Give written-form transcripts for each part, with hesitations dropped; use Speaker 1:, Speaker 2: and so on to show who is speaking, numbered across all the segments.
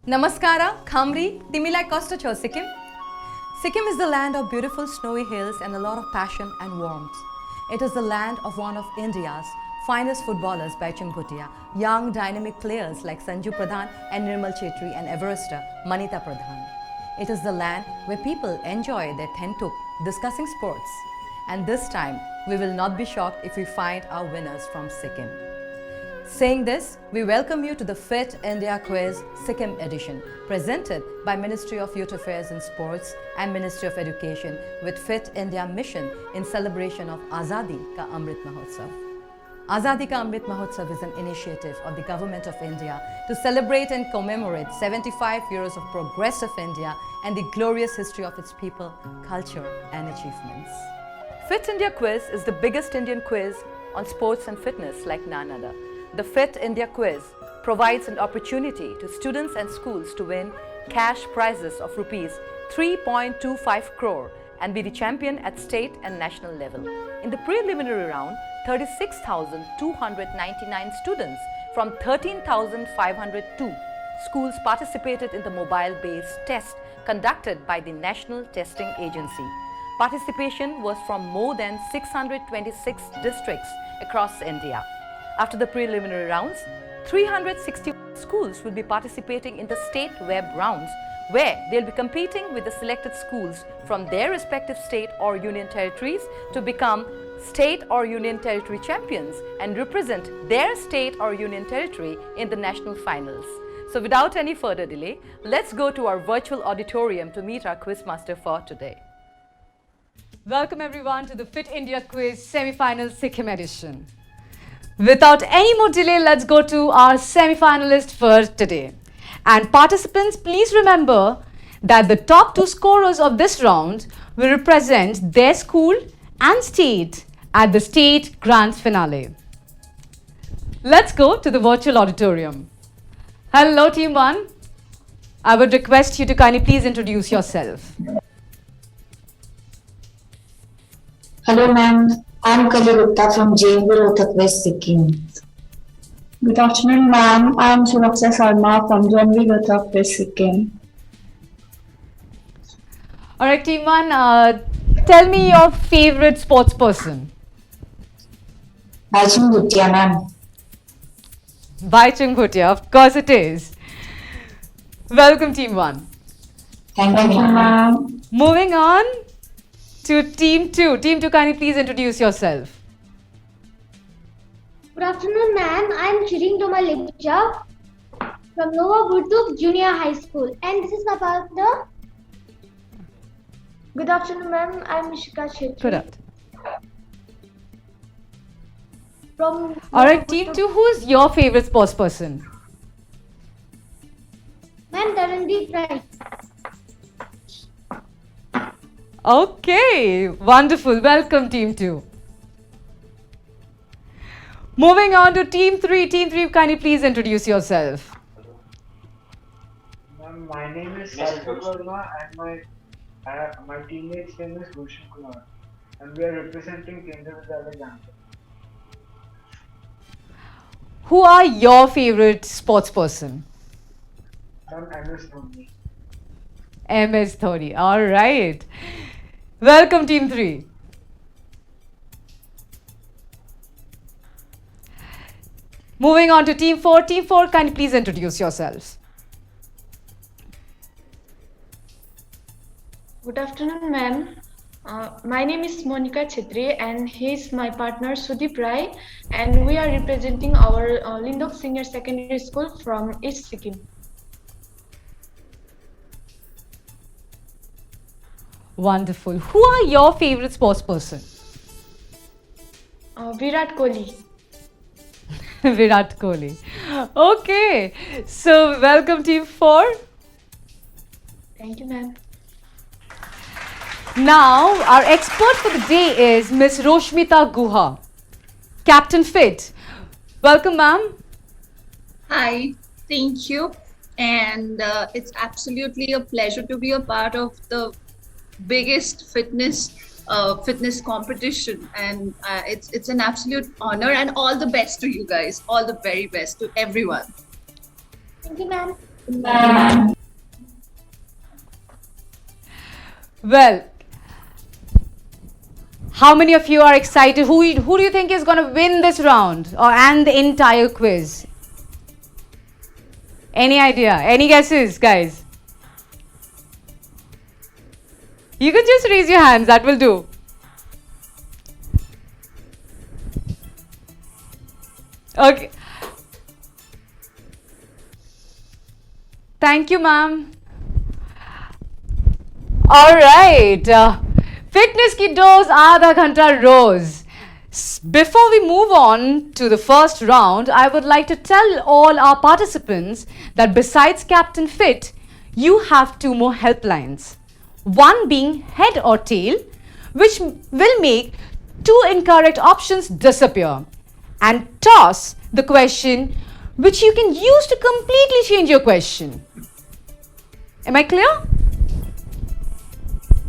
Speaker 1: Namaskara, Khamri, Timilai Kostacho, Sikkim. Sikkim is the land of beautiful snowy hills and a lot of passion and warmth. It is the land of one of India's finest footballers, Beijing, young dynamic players like Sanju Pradhan and Nirmal Chetri and Everester, Manita Pradhan. It is the land where people enjoy their tentuk discussing sports. And this time, we will not be shocked if we find our winners from Sikkim. Saying this, we welcome you to the Fit India Quiz Sikkim edition, presented by Ministry of Youth Affairs and Sports and Ministry of Education with Fit India Mission in celebration of Azadi ka Amrit Mahotsav. Azadi ka Amrit Mahotsav is an initiative of the Government of India to celebrate and commemorate 75 years of progressive India and the glorious history of its people, culture and achievements. Fit India Quiz is the biggest Indian quiz on sports and fitness like none other. The Fit India Quiz provides an opportunity to students and schools to win cash prizes of rupees 3.25 crore and be the champion at state and national level. In the preliminary round, 36,299 students from 13,502 schools participated in the mobile-based test conducted by the National Testing Agency. Participation was from more than 626 districts across India. After the preliminary rounds, 360 schools will be participating in the state web rounds, where they'll be competing with the selected schools from their respective state or union territories to become state or union territory champions and represent their state or union territory in the national finals. So without any further delay, let's go to our virtual auditorium to meet our quizmaster for today.
Speaker 2: Welcome everyone to the Fit India Quiz Semi-Final Sikkim edition. Without any more delay, let's go to our semi-finalist for today. And participants, please remember that the top two scorers of this round will represent their school and state at the state grand finale. Let's go to the virtual auditorium. Hello Team 1. I would request you to kindly please introduce yourself.
Speaker 3: Hello ma'am, I'm Kali Gupta from Jainpur, Uttar Pradesh, Sikkim.
Speaker 4: Good afternoon, ma'am. I am Suraksha Sharma from Janvi, Uttar Pradesh, Sikkim.
Speaker 2: Alright, Team 1, tell me your favorite sports person.
Speaker 3: Beijing, ma'am.
Speaker 2: Baichung Bhutia, of course it is. Welcome, Team 1.
Speaker 3: Thank you, ma'am.
Speaker 2: Moving on to Team 2. Team 2, kindly please introduce yourself.
Speaker 5: Good afternoon, ma'am. I'm Shirin Doma Lepcha from Nova Burtuk Junior High School, and this is my partner. Good afternoon, ma'am. I'm Mishika Chetri.
Speaker 2: Good afternoon.
Speaker 5: From
Speaker 2: Alright, Team 2, who is your favorite sports person?
Speaker 5: Ma'am, Tarandeep Rai.
Speaker 2: Okay, wonderful. Welcome, Team 2. Moving on to Team 3. Team 3, kindly please introduce yourself.
Speaker 6: My name is Sarthak Verma and my teammate's name is Bhushan Kumar, and we are representing Kendra Vidyalaya Jampur.
Speaker 2: Who are your favorite sports person?
Speaker 6: MS Dhoni.
Speaker 2: MS Dhoni. Alright. Welcome, Team 3. Moving on to Team 4. Team 4, kindly please introduce yourselves.
Speaker 4: Good afternoon, ma'am. My name is Monica Chetri and he is my partner Sudeep Rai, and we are representing our Lindok Senior Secondary School from East Sikkim.
Speaker 2: Wonderful. Who are your favorite sports person?
Speaker 4: Virat Kohli.
Speaker 2: Virat Kohli. Okay. So, welcome Team 4.
Speaker 4: Thank you, ma'am.
Speaker 2: Now, our expert for the day is Miss Roshmita Guha, Captain Fit. Welcome, ma'am.
Speaker 7: Hi, thank you. And it's absolutely a pleasure to be a part of the biggest fitness competition, and it's an absolute honor, and all the best to you guys, all the very best to everyone.
Speaker 5: Thank you, ma'am.
Speaker 2: Well, how many of you are excited? Who do you think is going to win this round and the entire quiz? Any idea? Any guesses, guys? You can just raise your hands, that will do. Okay. Thank you, ma'am. All right. Fitness ki dose aadha ghanta rose. Before we move on to the first round, I would like to tell all our participants that besides Captain Fit, you have 2 more helplines. One being head or tail, which will make 2 incorrect options disappear, and toss, the question, which you can use to completely change your question. Am I clear?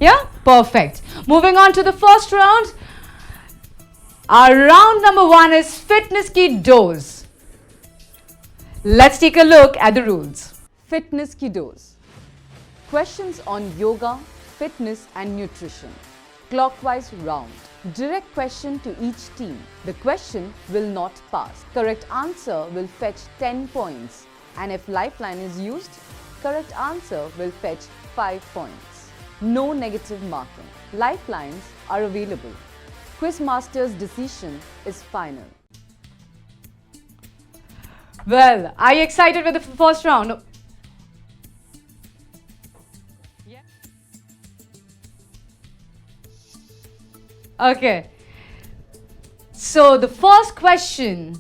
Speaker 2: Yeah? Perfect. Moving on to the first round. Our round number 1 is Fitness Ki Dose. Let's take a look at the rules. Fitness Ki Dose. Questions on yoga, fitness and nutrition. Clockwise round. Direct question to each team. The question will not pass. Correct answer will fetch 10 points. And if lifeline is used, correct answer will fetch 5 points. No negative marking. Lifelines are available. Quizmaster's decision is final. Well, are you excited with the first round? Yeah. Okay. So the first question,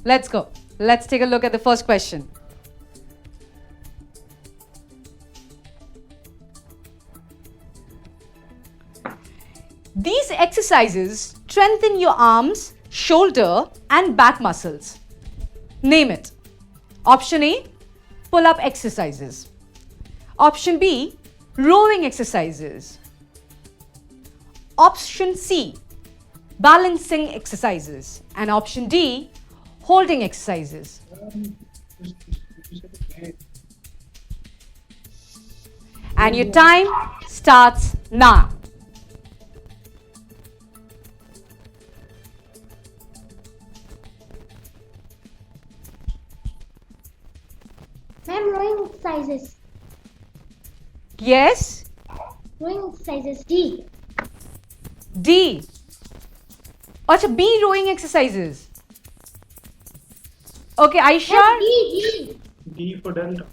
Speaker 2: let's go. Let's take a look at the first question. These exercises strengthen your arms, shoulder and back muscles. Name it. Option A, pull-up exercises. Option B, rowing exercises. Option C, balancing exercises. And option D, holding exercises. And your time starts now.
Speaker 5: Ma'am, rowing exercises.
Speaker 2: Yes?
Speaker 5: Rowing exercises. D.
Speaker 2: D. Acha, B, rowing exercises. Okay, are you sure?
Speaker 5: D.
Speaker 6: D for Delta.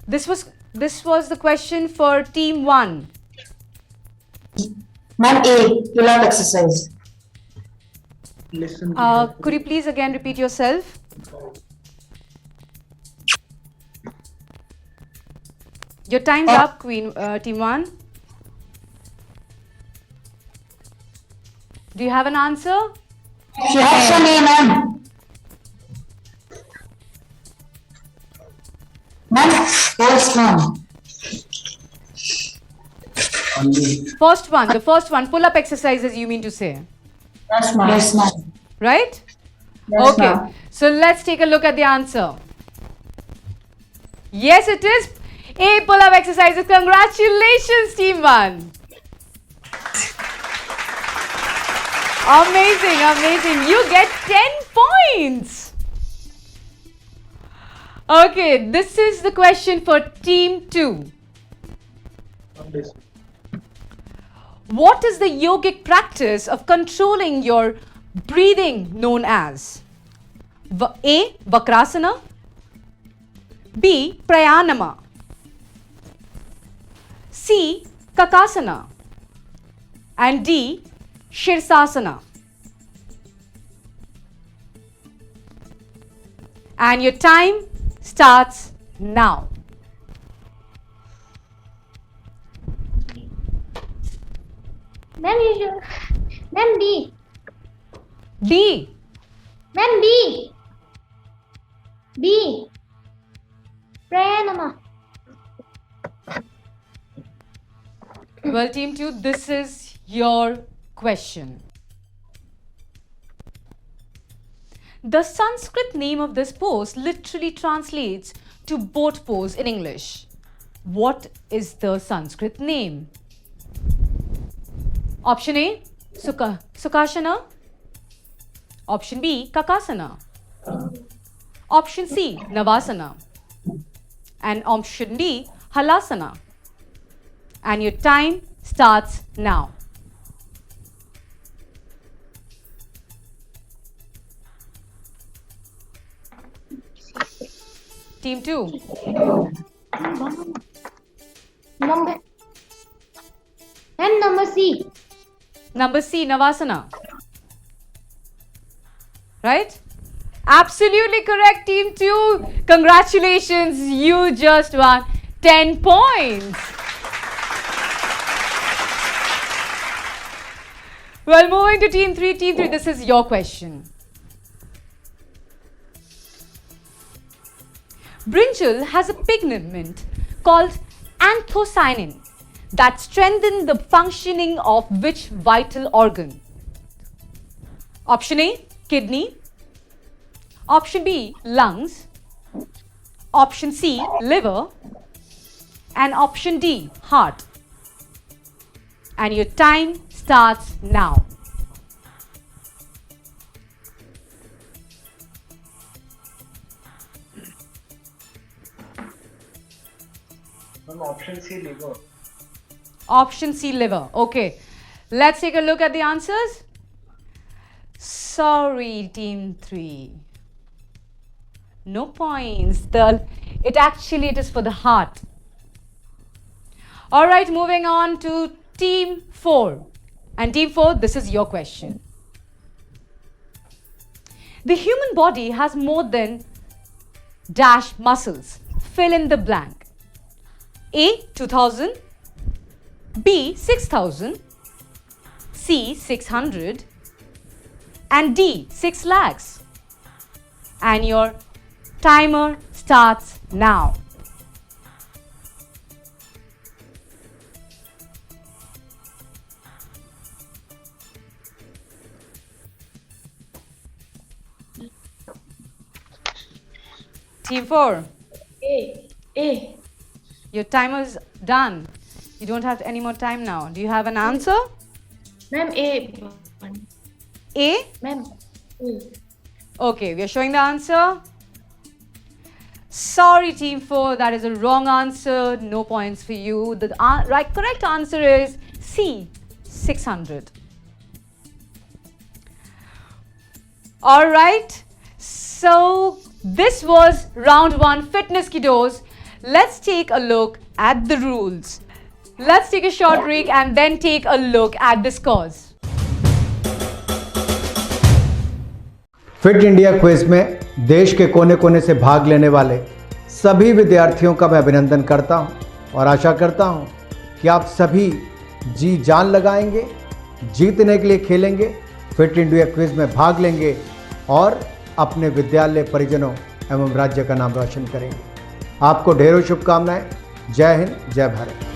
Speaker 2: This was the question for team 1.
Speaker 3: Ma'am, A, pull-up exercise.
Speaker 6: Listen.
Speaker 2: Could you please again repeat yourself? Your time's up, team 1. Do you have an answer?
Speaker 3: Option A, ma'am. Ma'am, first one.
Speaker 2: The first one, pull-up exercises you mean to say,
Speaker 3: Yes, ma'am. Yes, ma'am.
Speaker 2: right?
Speaker 3: Yes,
Speaker 2: Okay,
Speaker 3: ma'am.
Speaker 2: so let's take a look at the answer. Yes, it is A, pull-up exercises. Congratulations, team 1. Amazing, amazing. You get 10 points. Okay, this is the question for team 2. What is the yogic practice of controlling your breathing known as? A, Vakrasana. B, Pranayama. C, Kakasana. And D, Shirsasana. And your time starts now.
Speaker 5: Ma'am, Ma'am, D.
Speaker 2: D.
Speaker 5: Ma'am, B. B. Pranayama.
Speaker 2: Well, team 2, this is your question. The Sanskrit name of this pose literally translates to boat pose in English. What is the Sanskrit name? Option A, Sukhasana. Option B, Kakasana. Option C, Navasana. And option D, Halasana. And your time starts now. Team 2.
Speaker 5: Number C.
Speaker 2: Number C, Navasana. Right? Absolutely correct, Team 2. Congratulations, you just won 10 points. Well, moving to Team 3. Team 3, this is your question. Brinjal has a pigment called anthocyanin that strengthens the functioning of which vital organ? Option A, kidney. Option B, lungs. Option C, liver. And option D, heart. And your time starts now.
Speaker 6: Option C, liver.
Speaker 2: Option C, liver. Okay. Let's take a look at the answers. Sorry, Team 3. No points. It is for the heart. Alright, moving on to Team 4. And Team 4, this is your question. The human body has more than dash muscles. Fill in the blank. A, 2000. B, 6000. C, 600. And D, 6 lakhs. And your timer starts now. Team 4.
Speaker 4: A.
Speaker 2: Your timer's done. You don't have any more time now. Do you have an answer?
Speaker 4: Ma'am, A.
Speaker 2: A?
Speaker 4: Ma'am, A.
Speaker 2: Okay, we are showing the answer. Sorry, Team 4, that is a wrong answer. No points for you. The correct answer is C, 600. Alright, so this was round 1 Fitness Kiddos. Let's take a look at the rules. Let's take a short break and then take a look at the scores.
Speaker 8: Fit India quiz में देश के कोने कोने से भाग लेने वाले सभी विद्यार्थियों का मैं अभिनंदन करता हूं और आशा करता हूं कि आप सभी जी जान लगाएंगे, जीतने के लिए खेलेंगे, फिट इंडिया क्विज में भाग लेंगे और अपने विद्यालय, परिजनों एवं राज्य का नाम रोशन करेंगे। आपको ढेरों शुभकामनाएं। जय हिंद, जय Bharat.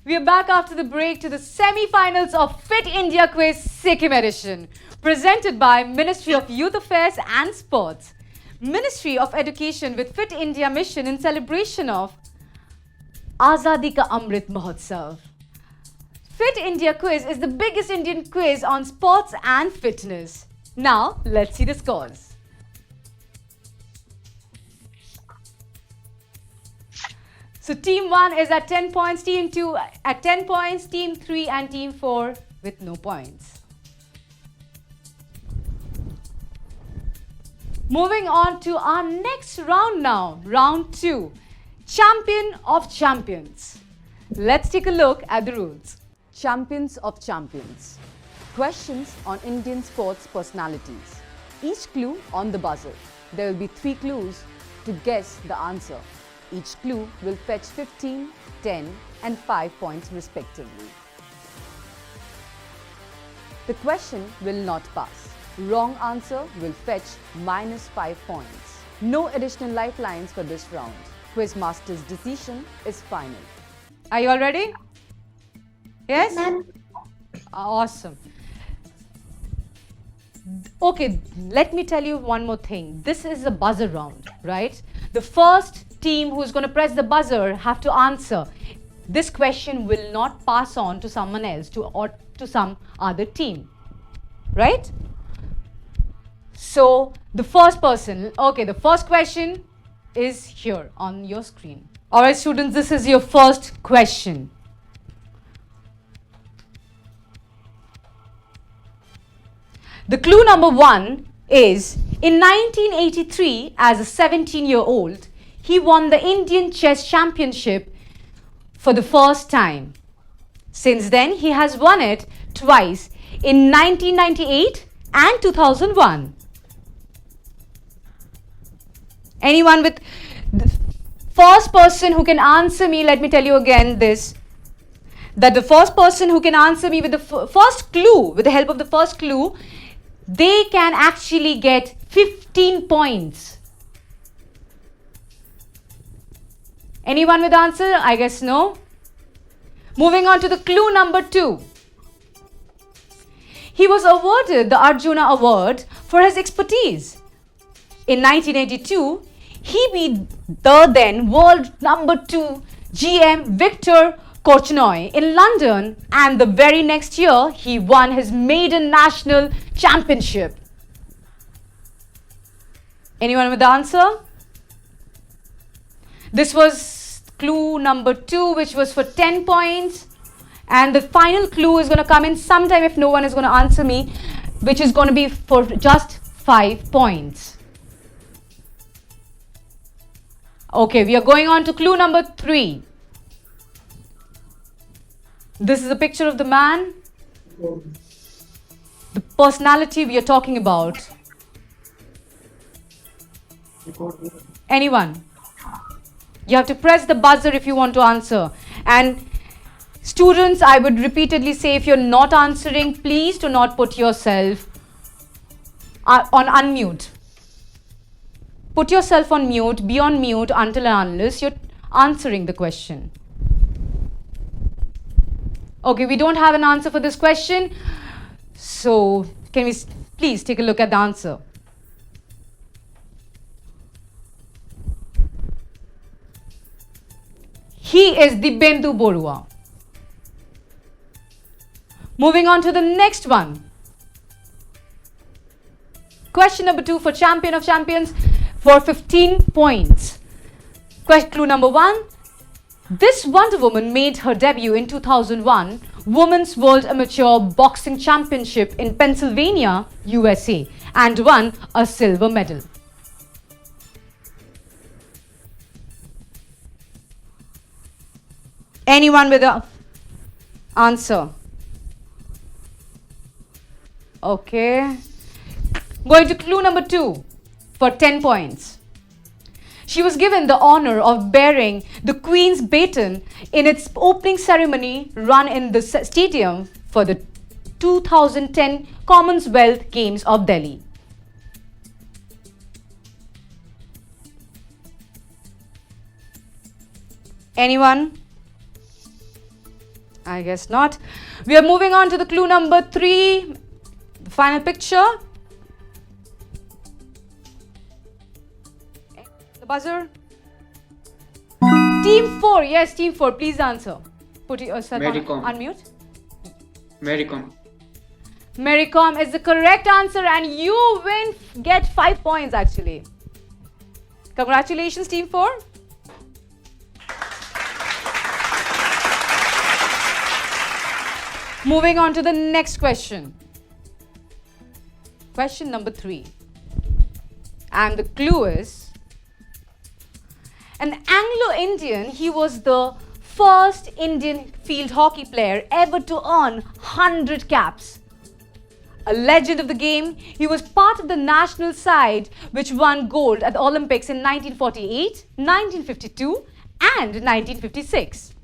Speaker 2: We are back after the break to the semi-finals of Fit India Quiz Sikkim edition, presented by Ministry of Youth Affairs and Sports, Ministry of Education with Fit India mission in celebration of Azadi ka Amrit Mahotsav. Fit India Quiz is the biggest Indian quiz on sports and fitness. Now, let's see the scores. So Team 1 is at 10 points, Team 2 at 10 points, Team 3 and Team 4 with no points. Moving on to our next round now, round 2, Champion of Champions. Let's take a look at the rules. Champions of Champions. Questions on Indian sports personalities. Each clue on the buzzer. There will be 3 clues to guess the answer. Each clue will fetch 15, 10 and 5 points respectively. The question will not pass. Wrong answer will fetch -5 points. No additional lifelines for this round. Quizmaster's decision is final. Are you all ready? Yes?
Speaker 5: Ma'am.
Speaker 2: Awesome. Okay, let me tell you one more thing. This is a buzzer round, right? The first team who's going to press the buzzer have to answer. This question will not pass on to someone else or to some other team, right? So the first person, okay, the first question is here on your screen. All right, students, this is your first question. The clue number 1 is, in 1983, as a 17-year-old, he won the Indian Chess Championship for the first time. Since then, he has won it twice, in 1998 and 2001. Anyone with the first person who can answer me, let me tell you again this, that the first person who can answer me with the first clue, with the help of the first clue, they can actually get 15 points. Anyone with answer? I guess no. Moving on to the clue number 2. He was awarded the Arjuna Award for his expertise. In 1982, he beat the then world number 2 GM Victor Korchnoi in London, and the very next year he won his maiden national championship. Anyone with the answer? This was clue number 2, which was for 10 points, and the final clue is going to come in sometime if no one is going to answer me, which is going to be for just 5 points. Okay, we are going on to clue number 3. This is a picture of the man, the personality we are talking about. Anyone? You have to press the buzzer if you want to answer. And students, I would repeatedly say, if you're not answering, please do not put yourself on unmute. Put yourself on mute, be on mute until and unless you're answering the question. Okay, we don't have an answer for this question. So, can we please take a look at the answer? He is Dibyendu Borua. Moving on to the next one. Question number 2 for Champion of Champions for 15 points. Clue number 1. This Wonder Woman made her debut in 2001 Women's World Amateur Boxing Championship in Pennsylvania, USA, and won a silver medal. Anyone with an answer? Okay. Going to clue number 2 for 10 points. She was given the honor of bearing the Queen's baton in its opening ceremony run in the stadium for the 2010 Commonwealth Games of Delhi. Anyone? I guess not. We are moving on to the clue number 3, the final picture. Buzzer. Team 4, yes, Team 4, please answer. Put yourself on unmute. Mary Com is the correct answer, and you get 5 points actually. Congratulations, Team 4. Moving on to the next question. Question number 3. And the clue is, an Anglo-Indian, he was the first Indian field hockey player ever to earn 100 caps. A legend of the game, he was part of the national side which won gold at the Olympics in 1948, 1952 and 1956.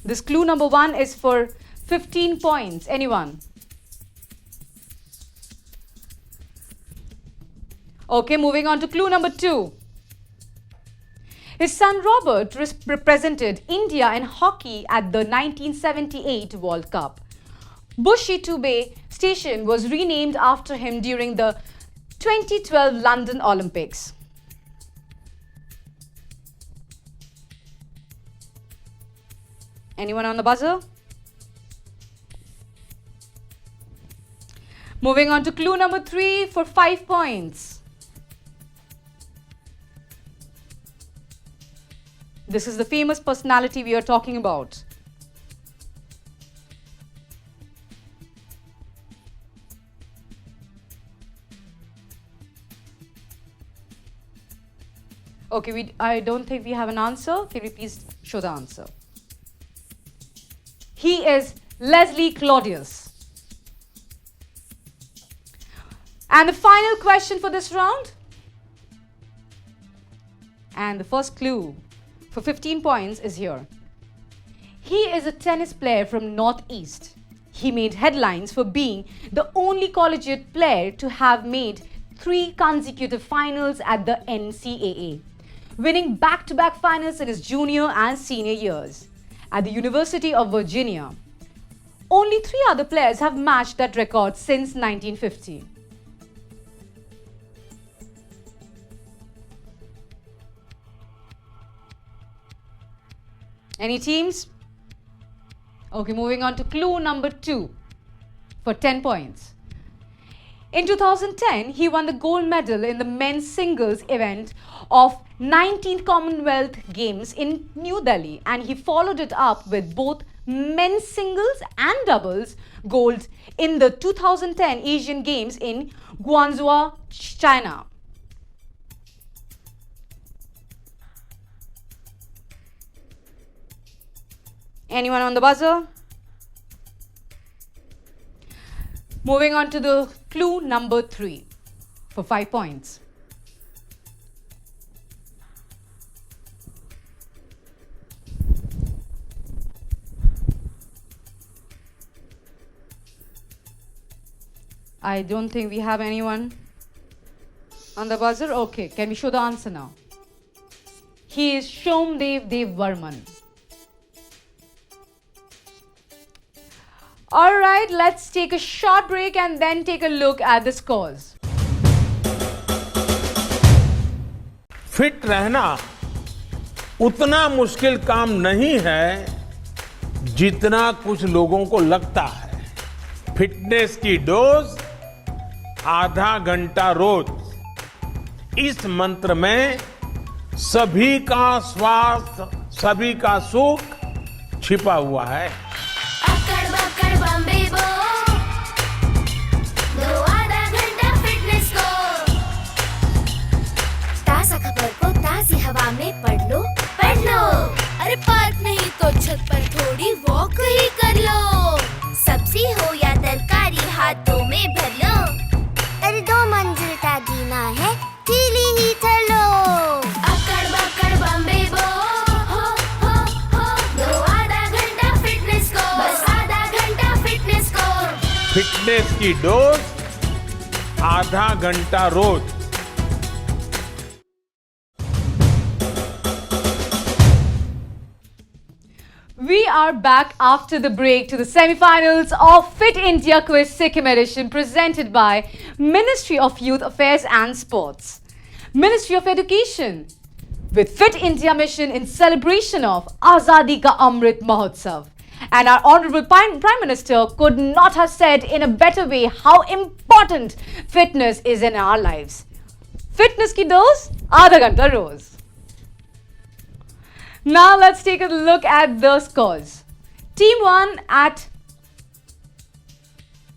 Speaker 2: This clue number 1 is for 15 points. Anyone? Okay, moving on to clue number 2. His son Robert represented India in hockey at the 1978 World Cup. Bushi Tube Station was renamed after him during the 2012 London Olympics. Anyone on the buzzer? Moving on to clue number 3 for 5 points. This is the famous personality we are talking about. Okay, I don't think we have an answer. Can we please show the answer? He is Leslie Claudius. And the final question for this round. And the first clue for 15 points is here. He is a tennis player from Northeast. He made headlines for being the only collegiate player to have made 3 consecutive finals at the NCAA, winning back-to-back finals in his junior and senior years. At the University of Virginia, only 3 other players have matched that record since 1950. Any teams? Okay, moving on to clue number 2 for 10 points. In 2010, he won the gold medal in the men's singles event of 19th Commonwealth Games in New Delhi, and he followed it up with both men's singles and doubles gold in the 2010 Asian Games in Guangzhou, China. Anyone on the buzzer? Moving on to the clue number 3 for 5 points. I don't think we have anyone on the buzzer. Okay, can we show the answer now? He is Somdev Varman. Alright, let's take a short break and then take a look at the scores.
Speaker 9: Fit रहना उतना मुश्किल काम नहीं है जितना कुछ लोगों को लगता है। फिटनेस की डोज आधा घंटा रोज। इस मंत्र में सभी का स्वास्थ्य, सभी का सुख छिपा हुआ है।
Speaker 10: हवा में पढ़ लो अरे पार्क नहीं तो छत पर थोड़ी वॉक ही कर लो सब्जी हो या तरकारी हाथों में भर लो अरे 2 मंजिल का जीना है ढीली ही चलो अकड़ बकड़ बम्बे बो हो दो आधा घंटा फिटनेस को बस आधा घंटा फिटनेस को
Speaker 9: फिटनेस की डोज आधा घंटा रोज।
Speaker 2: We are back after the break to the semi-finals of Fit India Quiz Sikkim edition presented by Ministry of Youth Affairs and Sports, Ministry of Education, with Fit India mission in celebration of Azadi ka Amrit Mahotsav. And our Honorable Prime Minister could not have said in a better way how important fitness is in our lives. Fitness ki dose, aadha ghanta roz. Now let's take a look at the scores. Team 1 at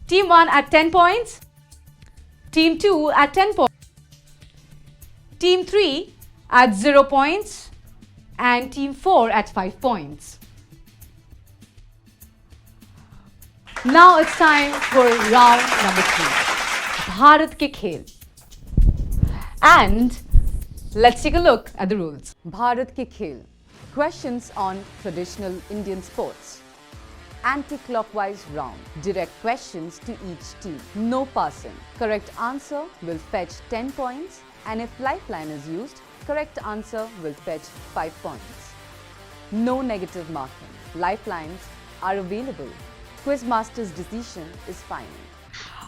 Speaker 2: 10 points. Team 2 at 10 points. Team 3 at 0 points. And Team 4 at 5 points. Now it's time for round number 3. Bharat ke khel. And let's take a look at the rules. Bharat ke khel. Questions on traditional Indian sports. Anti-clockwise round. Direct questions to each team. No passing. Correct answer will fetch 10 points, and if lifeline is used, correct answer will fetch 5 points. No negative marking. Lifelines are available. Quizmaster's decision is final.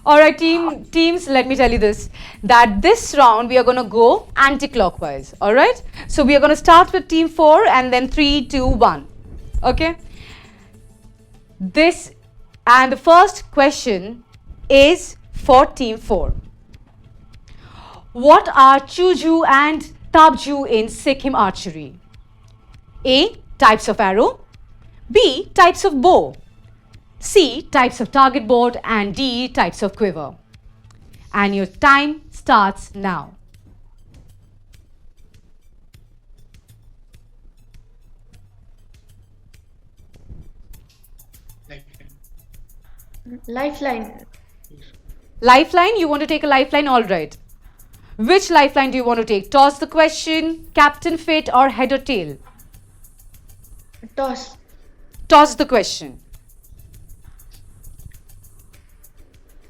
Speaker 2: Alright teams, let me tell you that this round we are going to go anti-clockwise. Alright, so we are going to start with team 4 and then 3, 2, 1. Okay, and the first question is for team 4. What are Chuju and Tabju in Sikkim archery? A. Types of arrow. B. Types of bow. C. Types of target board. And D. Types of quiver. And your time starts now.
Speaker 4: Lifeline.
Speaker 2: Lifeline? You want to take a lifeline? All right. Which lifeline do you want to take? Toss the question, captain fit, or head or tail?
Speaker 4: Toss.
Speaker 2: Toss the question.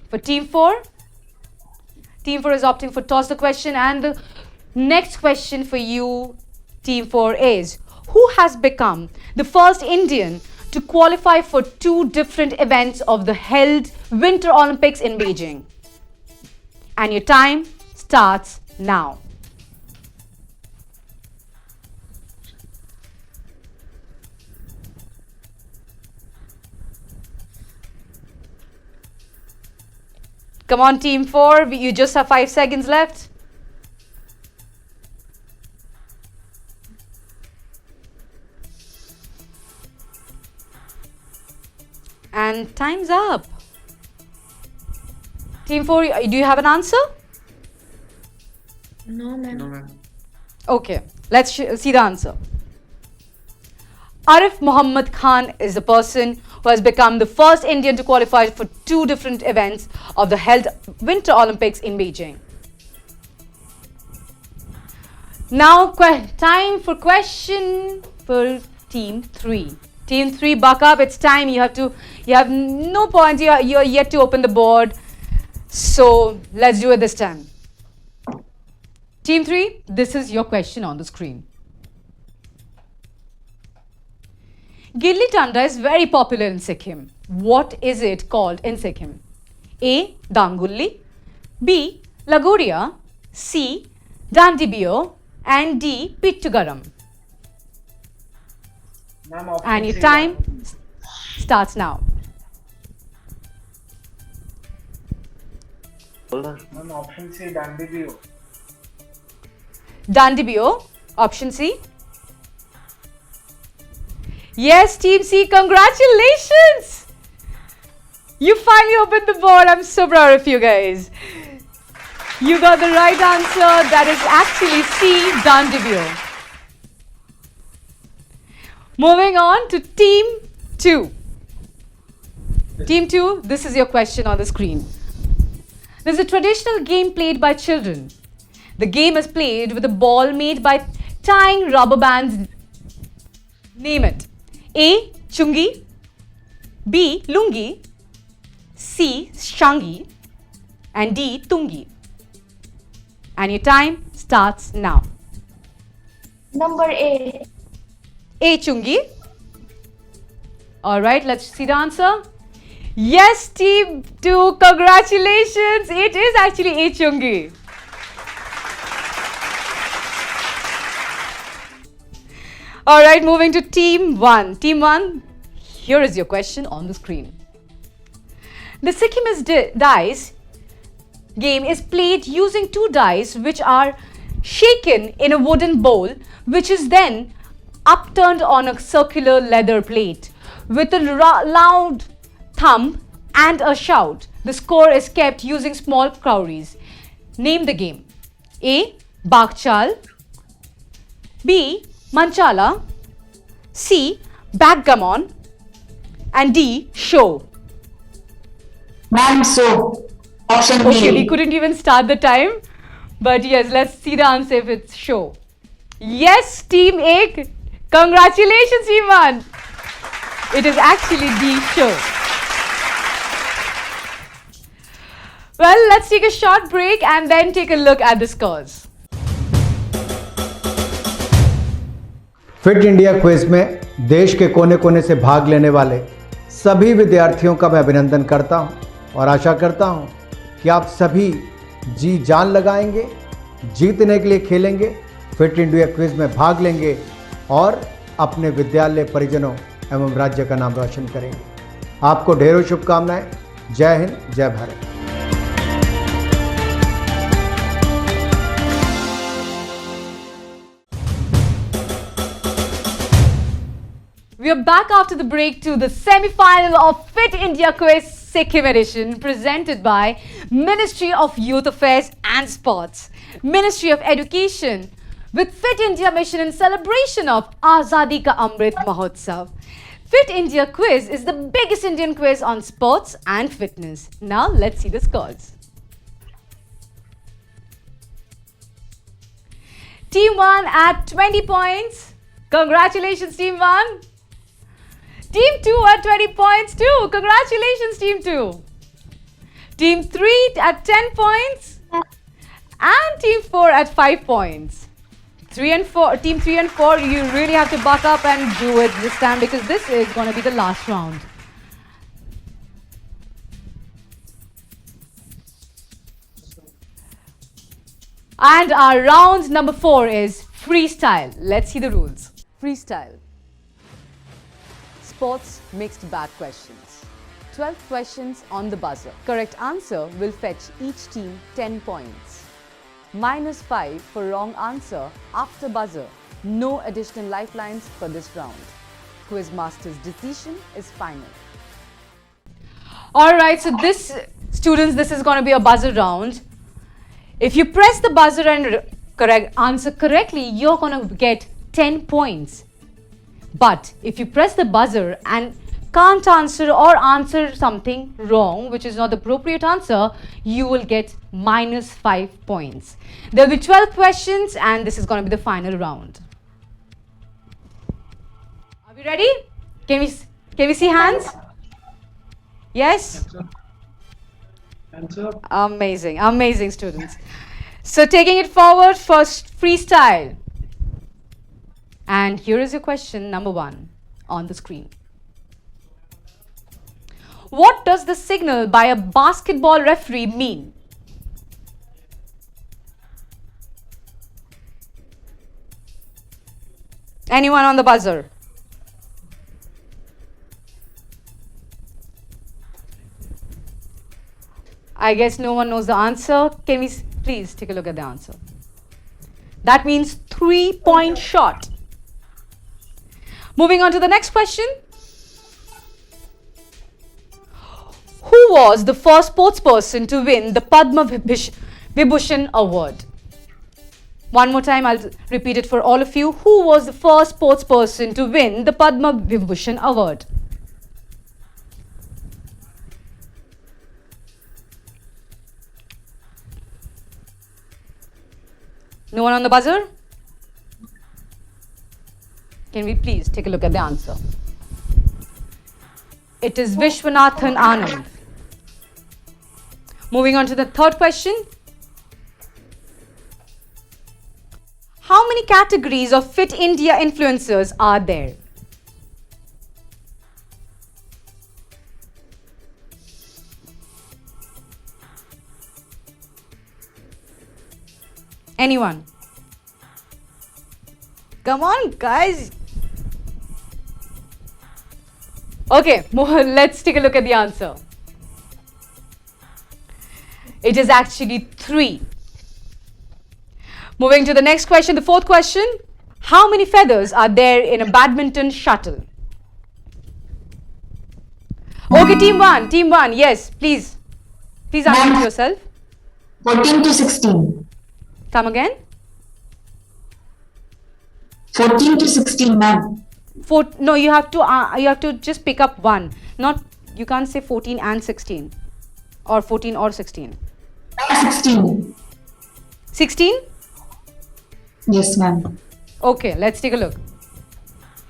Speaker 2: For team 4, team 4 is opting for toss the question, and the next question for you, team 4, is who has become the first Indian to qualify for 2 different events of the held Winter Olympics in Beijing? And your time starts now. Come on, team 4, you just have 5 seconds left. And time's up. Team 4, do you have an answer?
Speaker 4: No, ma'am.
Speaker 2: Okay, let's see the answer. Arif Muhammad Khan is the person who has become the first Indian to qualify for 2 different events of the held Winter Olympics in Beijing. Now, time for question for team 3. Team 3, buck up, it's time. You have no points, you're yet to open the board. So, let's do it this time. Team 3, this is your question on the screen. Gilli Danda is very popular in Sikkim. What is it called in Sikkim? A. Dangulli, B. Lagoria, C. Dandibio, and D. Pittugaram. And your time starts now.
Speaker 6: Ma'am, option C, Dandibio.
Speaker 2: Dandibio, option C. Yes, team C, congratulations! You finally opened the board. I'm so proud of you guys. You got the right answer. That is actually C, Dandibio. Moving on to team 2. Team 2, this is your question on the screen. This is a traditional game played by children. The game is played with a ball made by tying rubber bands. Name it. A. Chungi, B. Lungi, C. Shangi, and D. Tungi. And your time starts now.
Speaker 5: Number A.
Speaker 2: A. Chungi. Alright, let's see the answer. Yes, team 2, congratulations. It is actually A. Chungi. Alright, moving to team 1. Team 1, here is your question on the screen. The Sikkimese dice game is played using 2 dice which are shaken in a wooden bowl, which is then upturned on a circular leather plate. With a loud thump and a shout, the score is kept using small cowries. Name the game. A. Bakchal, B. Manchala, C. Backgammon, and D. Show.
Speaker 3: Ma'am, so option
Speaker 2: Okay, we
Speaker 3: B.
Speaker 2: couldn't even start the time. But yes, let's see the answer if it's show. Yes, team A. Congratulations, team 1. It is actually D. Show. Well, let's take a short break and then take a look at the scores.
Speaker 8: Fit India quiz में देश के कोने कोने से भाग लेने वाले सभी विद्यार्थियों का मैं अभिनंदन करता हूं और आशा करता हूं कि आप सभी जी जान लगाएंगे, जीतने के लिए खेलेंगे, फिट इंडिया क्विज में भाग लेंगे और अपने विद्यालय, परिजनों एवं राज्य का नाम रोशन करेंगे। आपको ढेरों शुभकामनाएं। जय हिंद, जय Bharat.
Speaker 2: We are back after the break to the semi-final of Fit India Quiz Sikkim edition, presented by Ministry of Youth Affairs and Sports, Ministry of Education, with Fit India mission in celebration of Azadi ka Amrit Mahotsav. Fit India Quiz is the biggest Indian quiz on sports and fitness. Now let's see the scores. Team 1 at 20 points. Congratulations, Team 1. Team 2 at 20 points too. Congratulations, Team 2. Team 3 at 10 points. And Team 4 at 5 points. Team 3 and 4, you really have to buck up and do it this time because this is going to be the last round. And our round number 4 is freestyle. Let's see the rules. Freestyle. Sports mixed bag questions. 12 questions on the buzzer. Correct answer will fetch each team 10 points. -5 for wrong answer after buzzer. No additional lifelines for this round. Quizmaster's decision is final. Alright, so this is going to be a buzzer round. If you press the buzzer and answer correctly, you're going to get 10 points. But if you press the buzzer and can't answer or answer something wrong, which is not the appropriate answer, you will get -5 points. There will be 12 questions and this is going to be the final round. Are we ready? Can we see hands? Yes? Amazing, amazing students. So taking it forward, first freestyle. And here is your question number 1 on the screen. What does the signal by a basketball referee mean? Anyone on the buzzer? I guess no one knows the answer. Can we please take a look at the answer? That means 3-point shot. Moving on to the next question. Who was the first sports person to win the Padma Vibhushan Award? One more time, I'll repeat it for all of you. Who was the first sports person to win the Padma Vibhushan Award? No one on the buzzer? Can we please take a look at the answer? It is Vishwanathan Anand. Moving on to the third question. How many categories of Fit India influencers are there? Anyone? Come on, guys. Okay, let's take a look at the answer. It is actually 3. Moving to the next question, the fourth question. How many feathers are there in a badminton shuttle? Okay, team 1, yes, please. Please unmute yourself.
Speaker 3: 14 to 16.
Speaker 2: Come again.
Speaker 3: 14 to 16, ma'am.
Speaker 2: No, you have to just pick up one. Not, you can't say 14 and 16. Or 14 or 16.
Speaker 3: 16.
Speaker 2: 16?
Speaker 3: Yes, ma'am.
Speaker 2: Okay, let's take a look.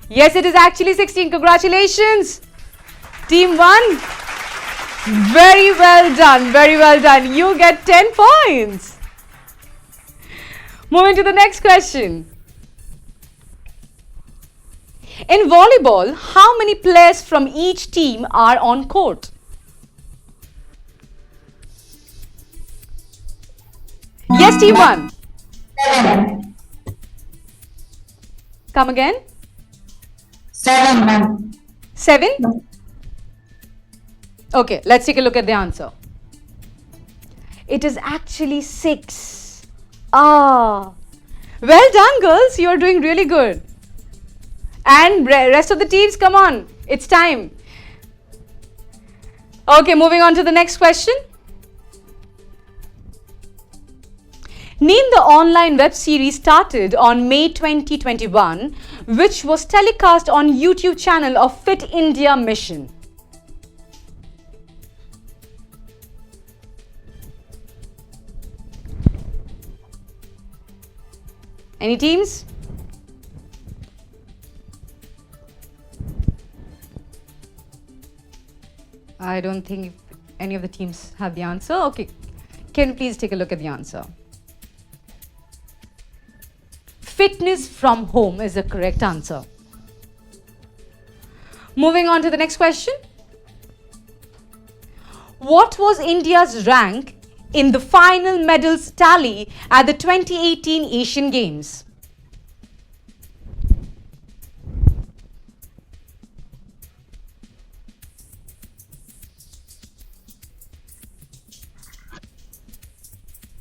Speaker 2: Yes, it is actually 16. Congratulations. Team 1. Very well done. Very well done. You get 10 points. Moving to the next question. In volleyball, how many players from each team are on court? Yes, team 1.
Speaker 3: 7.
Speaker 2: Come again.
Speaker 3: 7, ma'am.
Speaker 2: 7? Okay, let's take a look at the answer. It is actually 6. Ah, well done, girls. You're doing really good. And rest of the teams, come on. It's time. Okay, moving on to the next question. Name the online web series started on May 2021, which was telecast on YouTube channel of Fit India Mission. Any teams? I don't think any of the teams have the answer. Okay, can you please take a look at the answer? Fitness from home is the correct answer. Moving on to the next question. What was India's rank in the final medals tally at the 2018 Asian Games?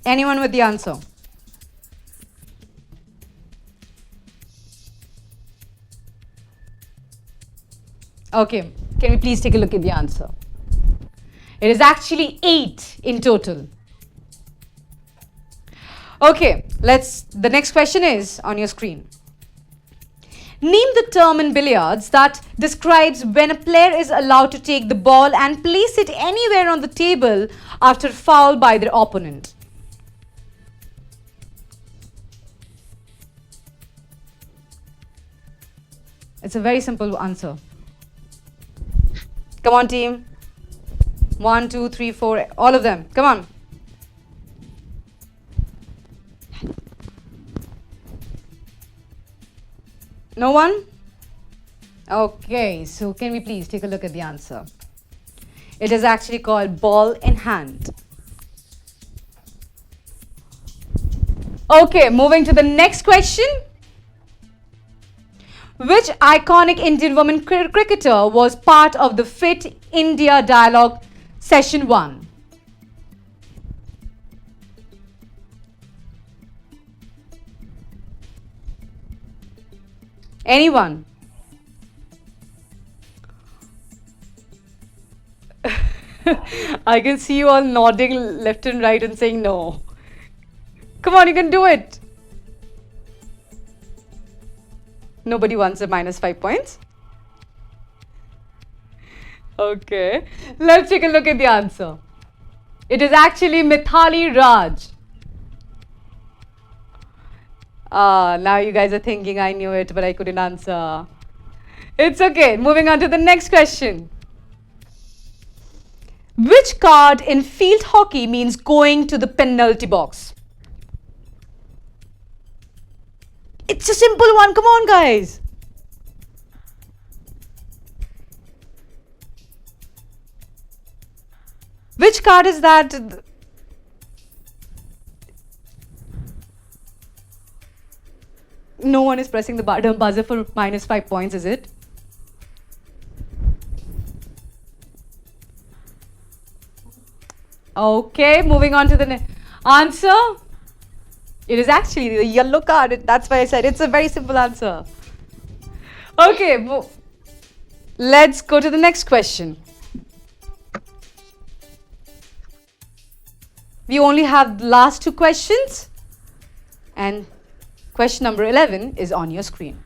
Speaker 2: Anyone with the answer? Okay, can we please take a look at the answer? It is actually 8 in total. Okay, the next question is on your screen. Name the term in billiards that describes when a player is allowed to take the ball and place it anywhere on the table after a foul by their opponent. It's a very simple answer. Come on, team. 1, 2, 3, 4, all of them. Come on. No one? Okay, so can we please take a look at the answer? It is actually called ball in hand. Okay, moving to the next question. Which iconic Indian woman cricketer was part of the Fit India Dialogue Session 1? Anyone? I can see you all nodding left and right and saying no. Come on, you can do it. Nobody wants a -5 points. Okay, let's take a look at the answer. It is actually Mithali Raj. Now you guys are thinking I knew it, but I couldn't answer. It's okay. Moving on to the next question. Which card in field hockey means going to the penalty box? It's a simple one. Come on, guys. Which card is that? No one is pressing the buzzer for -5 points, is it? Okay, moving on to the answer. It is actually the yellow card. That's why I said it's a very simple answer. Okay, let's go to the next question. We only have the last 2 questions, and question number 11 is on your screen.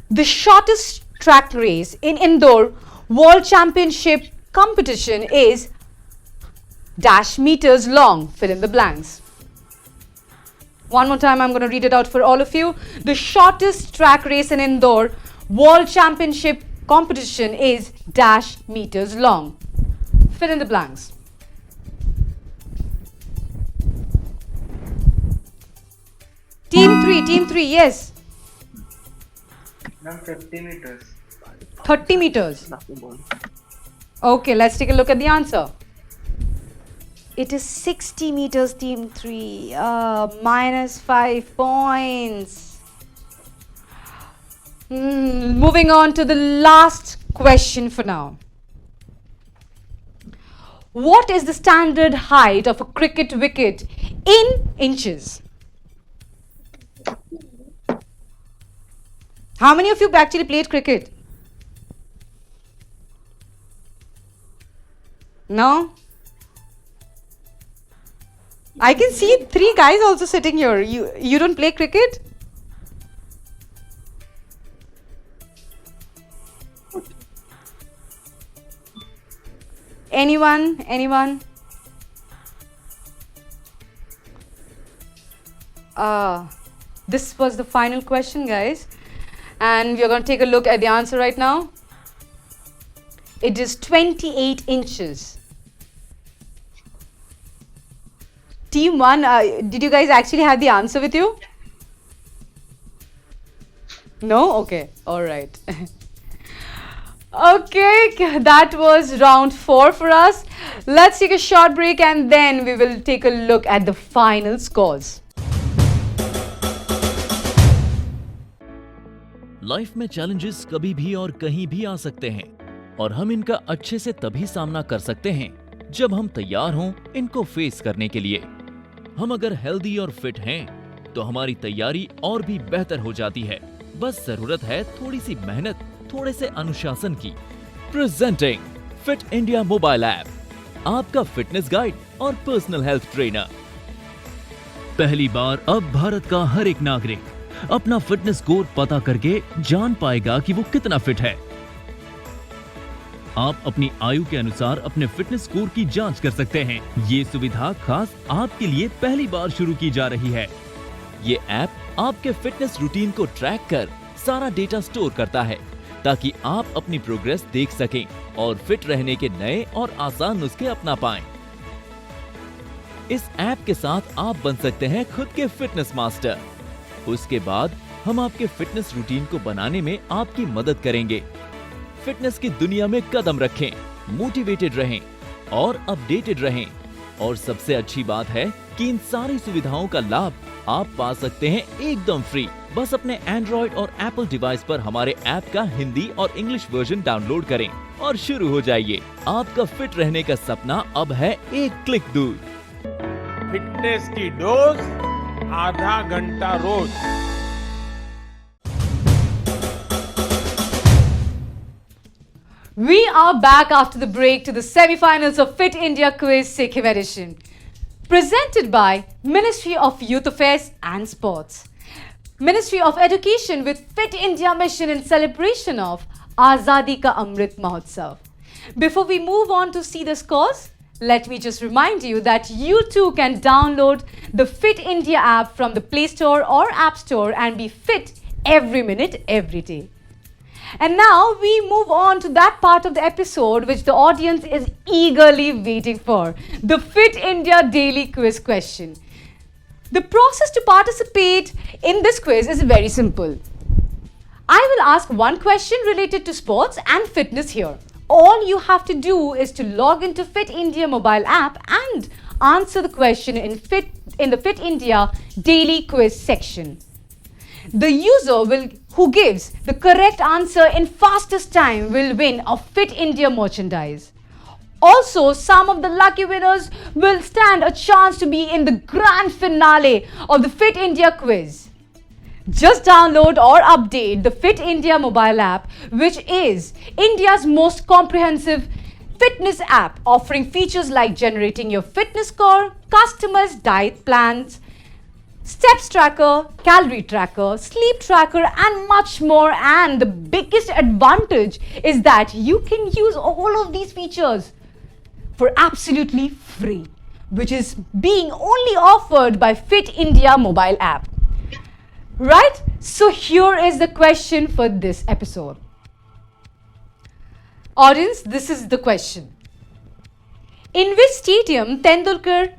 Speaker 2: The shortest track race in indoor World Championship competition is -meters long. Fill in the blanks. One more time, I'm going to read it out for all of you. The shortest track race in indoor World Championship competition is -meters long. Fill in the blanks. Team 3, yes.
Speaker 6: Ma'am, 50 meters.
Speaker 2: 30 meters. Okay, let's take a look at the answer. It is 60 meters, Team 3. Minus 5 points. Moving on to the last question for now. What is the standard height of a cricket wicket in inches? How many of you actually played cricket? No? I can see 3 guys also sitting here. You don't play cricket? Anyone? This was the final question, guys. And we are going to take a look at the answer right now. It is 28 inches. Team 1, did you guys actually have the answer with you? No? Okay. All right. Okay, that was round 4 for us. Let's take a short break and then we will take a look at the final scores.
Speaker 11: Life में challenges कभी भी और कहीं भी आ सकते हैं और हम इनका अच्छे से तभी सामना कर सकते हैं जब हम तैयार हों इनको फेस करने के लिए। हम अगर हेल्दी और फिट हैं तो हमारी तैयारी और भी बेहतर हो जाती है। बस जरूरत है थोड़ी सी मेहनत, थोड़े से अनुशासन की। Presenting fit India mobile app, आपका फिटनेस गाइड और पर्सनल हेल्थ ट्रेनर। पहली बार अब भारत का हर एक नागरिक अपना फिटनेस स्कोर पता करके जान पाएगा कि वो कितना फिट है। आप अपनी आयु के अनुसार अपने फिटनेस स्कोर की जांच कर सकते हैं। ये सुविधा खास आपके लिए पहली बार शुरू की जा रही है। ये ऐप आपके फिटनेस रूटीन को ट्रैक कर सारा डेटा स्टोर करता है ताकि आप अपनी प्रोग्रेस देख सकें और फिट रहने के नए और आसान नुस्खे अपना पाएं। इस ऐप के साथ आप बन सकते हैं खुद के फिटनेस मास्टर। उसके बाद हम आपके फिटनेस रूटीन को बनाने में आपकी मदद करेंगे। फिटनेस की दुनिया में कदम रखें, मोटिवेटेड रहें और अपडेटेड रहें। और सबसे अच्छी बात है कि इन सारी सुविधाओं का लाभ आप पा सकते हैं एकदम फ्री। बस अपने एंड्रॉइड और एप्पल डिवाइस पर हमारे ऐप का हिंदी और इंग्लिश वर्जन डाउनलोड करें और शुरू हो जाइए। आपका फिट रहने का सपना अब है एक क्लिक दूर।
Speaker 9: फिटनेस की डोज आधा घंटा रोज।
Speaker 2: We are back after the break to the semi-finals of Fit India Quiz Sikkim edition, presented by Ministry of Youth Affairs and Sports, Ministry of Education with Fit India mission in celebration of Azadi ka Amrit Mahotsav. Before we move on to see the scores, let me just remind you that you too can download the Fit India app from the Play Store or App Store and be fit every minute, every day. And now we move on to that part of the episode which the audience is eagerly waiting for, the Fit India Daily Quiz question. The process to participate in this quiz is very simple. I will ask one question related to sports and fitness here. All you have to do is to log into Fit India mobile app and answer the question in the Fit India Daily Quiz section. The user who gives the correct answer in fastest time will win a Fit India merchandise. Also, some of the lucky winners will stand a chance to be in the grand finale of the Fit India quiz. Just download or update the Fit India mobile app, which is India's most comprehensive fitness app, offering features like generating your fitness score, customized diet plans, steps tracker, calorie tracker, sleep tracker and much more. And the biggest advantage is that you can use all of these features for absolutely free, which is being only offered by Fit India mobile app. Right? So here is the question for this episode. Audience, this is the question. In which stadium Tendulkar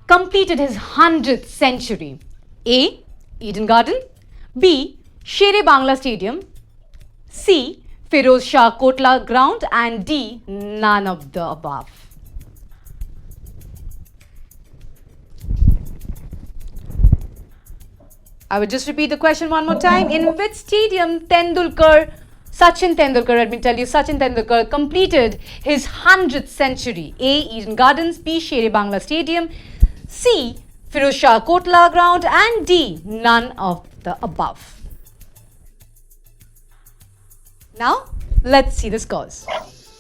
Speaker 2: completed his 100th century? A. Eden Garden, B. Shere Bangla Stadium, C. Feroz Shah Kotla Ground, and D. None of the above. I would just repeat the question one more time. In which stadium Sachin Tendulkar, let me tell you, Sachin Tendulkar completed his 100th century? A. Eden Gardens, B. Shere Bangla Stadium, C. Feroz Shah Kotla Ground, and D. None of the above. Now, let's see the scores.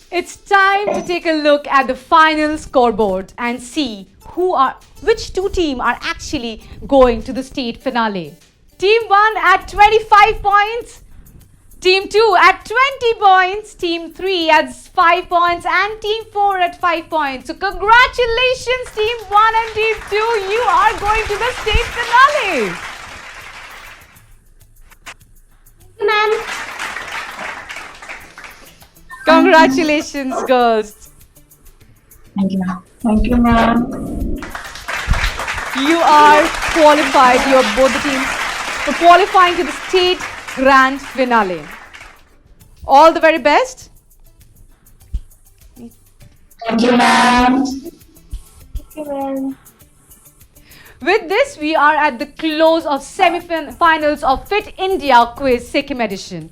Speaker 2: It's time to take a look at the final scoreboard and see which two teams are actually going to the state finale. Team 1 at 25 points, Team 2 at 20 points, Team 3 at 5 points, and Team 4 at 5 points. So congratulations Team 1 and Team 2, you are going to the state finale.
Speaker 5: Ma'am.
Speaker 2: Congratulations, girls.
Speaker 3: Thank you, ma'am. Thank you, ma'am.
Speaker 2: You are qualified, you are both the teams, for qualifying to the state grand finale. All the very best.
Speaker 3: Thank you, ma'am.
Speaker 4: Thank you, ma'am.
Speaker 2: With this, we are at the close of semi-finals of Fit India Quiz Sikkim edition.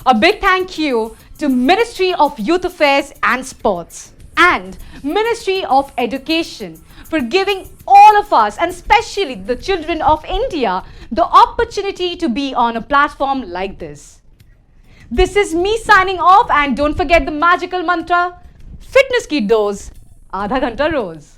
Speaker 2: A big thank you to Ministry of Youth Affairs and Sports and Ministry of Education for giving all of us, and especially the children of India, the opportunity to be on a platform like this. This is me signing off, and don't forget the magical mantra, fitness ki dose, aadha ghanta roz.